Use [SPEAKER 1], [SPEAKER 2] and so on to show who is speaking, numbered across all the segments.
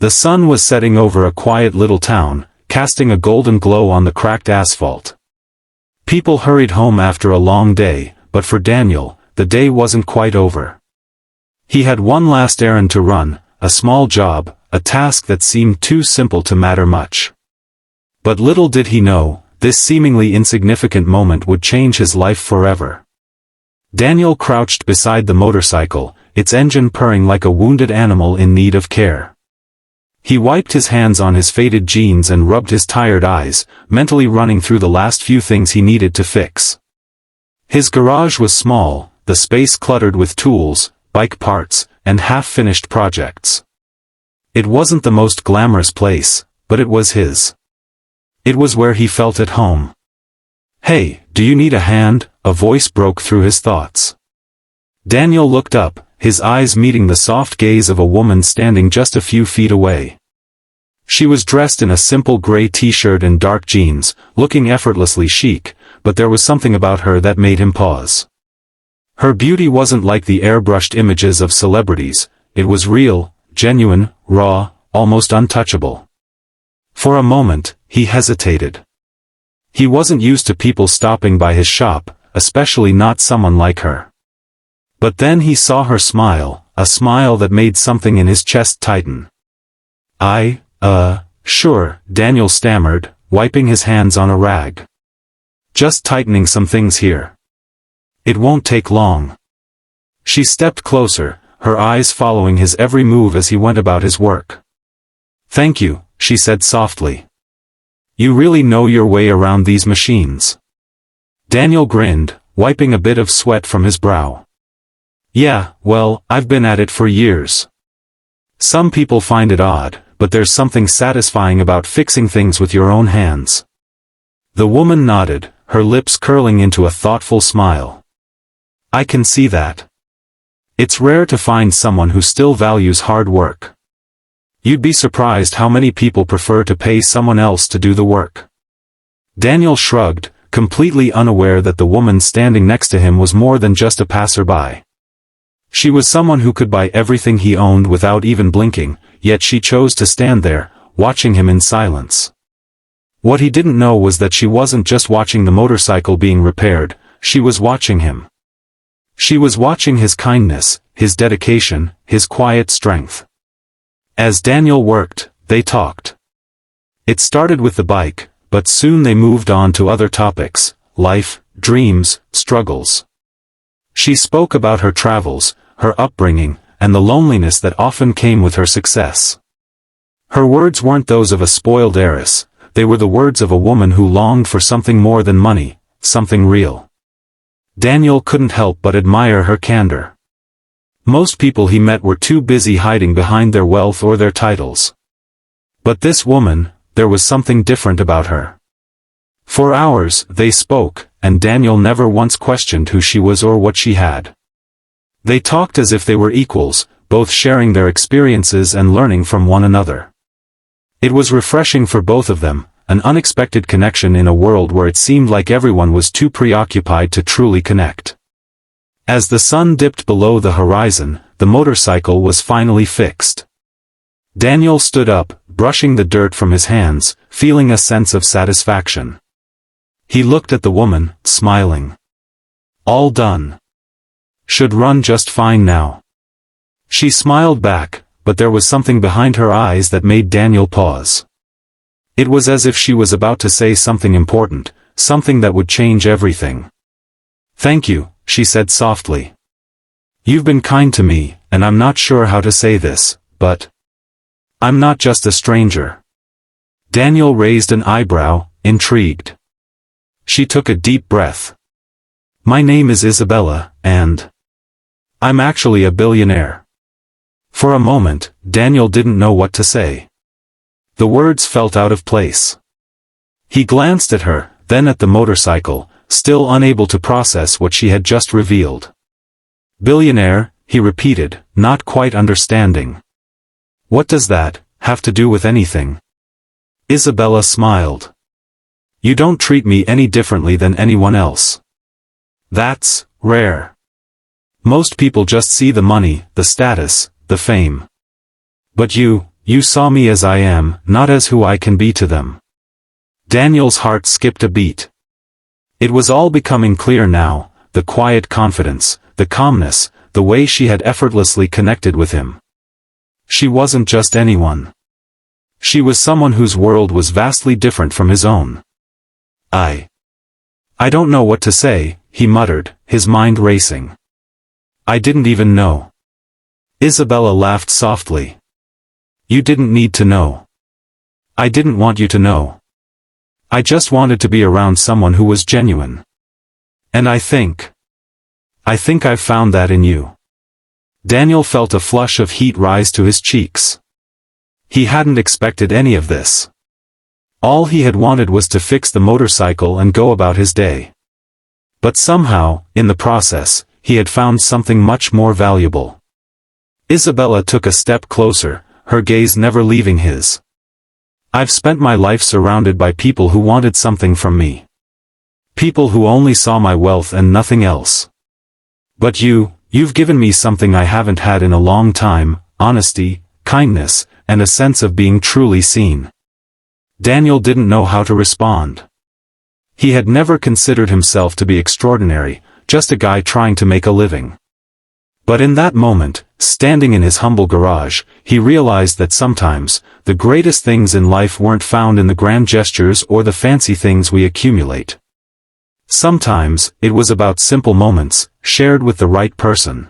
[SPEAKER 1] The sun was setting over a quiet little town, casting a golden glow on the cracked asphalt. People hurried home after a long day, but for Daniel, the day wasn't quite over. He had one last errand to run, a small job, a task that seemed too simple to matter much. But little did he know, this seemingly insignificant moment would change his life forever. Daniel crouched beside the motorcycle, its engine purring like a wounded animal in need of care. He wiped his hands on his faded jeans and rubbed his tired eyes, mentally running through the last few things he needed to fix. His garage was small, the space cluttered with tools, bike parts, and half-finished projects. It wasn't the most glamorous place, but it was his. It was where he felt at home. "Hey, do you need a hand?" a voice broke through his thoughts. Daniel looked up, his eyes meeting the soft gaze of a woman standing just a few feet away. She was dressed in a simple gray t-shirt and dark jeans, looking effortlessly chic, but there was something about her that made him pause. Her beauty wasn't like the airbrushed images of celebrities, it was real, genuine, raw, almost untouchable. For a moment, he hesitated. He wasn't used to people stopping by his shop, especially not someone like her. But then he saw her smile, a smile that made something in his chest tighten. Sure, Daniel stammered, wiping his hands on a rag. "Just tightening some things here. It won't take long." She stepped closer, her eyes following his every move as he went about his work. "Thank you," she said softly. "You really know your way around these machines." Daniel grinned, wiping a bit of sweat from his brow. "Yeah, well, I've been at it for years. Some people find it odd, but there's something satisfying about fixing things with your own hands." The woman nodded, her lips curling into a thoughtful smile. "I can see that. It's rare to find someone who still values hard work. You'd be surprised how many people prefer to pay someone else to do the work." Daniel shrugged, completely unaware that the woman standing next to him was more than just a passerby. She was someone who could buy everything he owned without even blinking, yet she chose to stand there, watching him in silence. What he didn't know was that she wasn't just watching the motorcycle being repaired, she was watching him. She was watching his kindness, his dedication, his quiet strength. As Daniel worked, they talked. It started with the bike, but soon they moved on to other topics, life, dreams, struggles. She spoke about her travels, her upbringing, and the loneliness that often came with her success. Her words weren't those of a spoiled heiress, they were the words of a woman who longed for something more than money, something real. Daniel couldn't help but admire her candor. Most people he met were too busy hiding behind their wealth or their titles. But this woman, there was something different about her. For hours, they spoke, and Daniel never once questioned who she was or what she had. They talked as if they were equals, both sharing their experiences and learning from one another. It was refreshing for both of them, an unexpected connection in a world where it seemed like everyone was too preoccupied to truly connect. As the sun dipped below the horizon, the motorcycle was finally fixed. Daniel stood up, brushing the dirt from his hands, feeling a sense of satisfaction. He looked at the woman, smiling. "All done. Should run just fine now." She smiled back, but there was something behind her eyes that made Daniel pause. It was as if she was about to say something important, something that would change everything. "Thank you," she said softly. "You've been kind to me, and I'm not sure how to say this, but I'm not just a stranger." Daniel raised an eyebrow, intrigued. She took a deep breath. "My name is Isabella, and I'm actually a billionaire." For a moment, Daniel didn't know what to say. The words felt out of place. He glanced at her, then at the motorcycle, still unable to process what she had just revealed. "Billionaire," he repeated, not quite understanding. "What does that have to do with anything?" Isabella smiled. "You don't treat me any differently than anyone else. That's rare. Most people just see the money, the status, the fame. But you, you saw me as I am, not as who I can be to them. Daniel's heart skipped a beat. It was all becoming clear now, the quiet confidence, the calmness, the way she had effortlessly connected with him. She wasn't just anyone. She was someone whose world was vastly different from his own. I don't know what to say, he muttered, his mind racing. I didn't even know. Isabella laughed softly. You didn't need to know. I didn't want you to know. I just wanted to be around someone who was genuine. And I think I've found that in you. Daniel felt a flush of heat rise to his cheeks. He hadn't expected any of this. All he had wanted was to fix the motorcycle and go about his day. But somehow, in the process, he had found something much more valuable. Isabella took a step closer, her gaze never leaving his. I've spent my life surrounded by people who wanted something from me. People who only saw my wealth and nothing else. But you've given me something I haven't had in a long time, honesty, kindness, and a sense of being truly seen. Daniel didn't know how to respond. He had never considered himself to be extraordinary, just a guy trying to make a living. But in that moment, standing in his humble garage, he realized that sometimes, the greatest things in life weren't found in the grand gestures or the fancy things we accumulate. Sometimes, it was about simple moments, shared with the right person.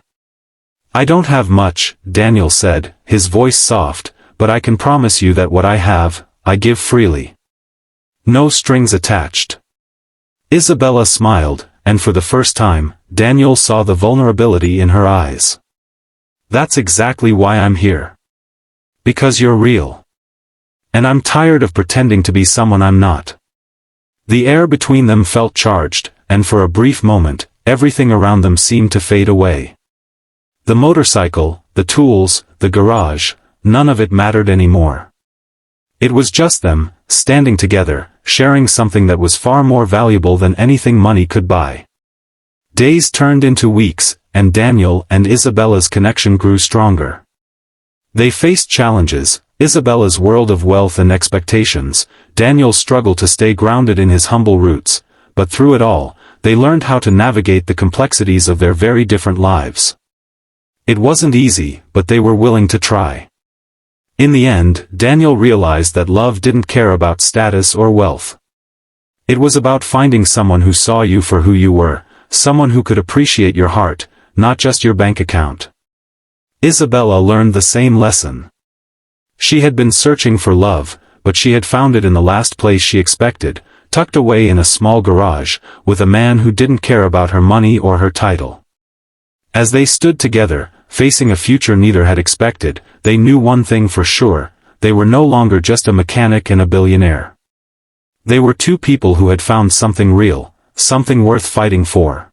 [SPEAKER 1] I don't have much, Daniel said, his voice soft, but I can promise you that what I have, I give freely. No strings attached. Isabella smiled, and for the first time, Daniel saw the vulnerability in her eyes. That's exactly why I'm here. Because you're real. And I'm tired of pretending to be someone I'm not. The air between them felt charged, and for a brief moment, everything around them seemed to fade away. The motorcycle, the tools, the garage, none of it mattered anymore. It was just them, standing together, sharing something that was far more valuable than anything money could buy. Days turned into weeks, and Daniel and Isabella's connection grew stronger. They faced challenges, Isabella's world of wealth and expectations, Daniel's struggle to stay grounded in his humble roots, but through it all, they learned how to navigate the complexities of their very different lives. It wasn't easy, but they were willing to try. In the end, Daniel realized that love didn't care about status or wealth. It was about finding someone who saw you for who you were, someone who could appreciate your heart, not just your bank account. Isabella learned the same lesson. She had been searching for love, but she had found it in the last place she expected, tucked away in a small garage, with a man who didn't care about her money or her title. As they stood together, facing a future neither had expected, they knew one thing for sure, they were no longer just a mechanic and a billionaire. They were two people who had found something real, something worth fighting for.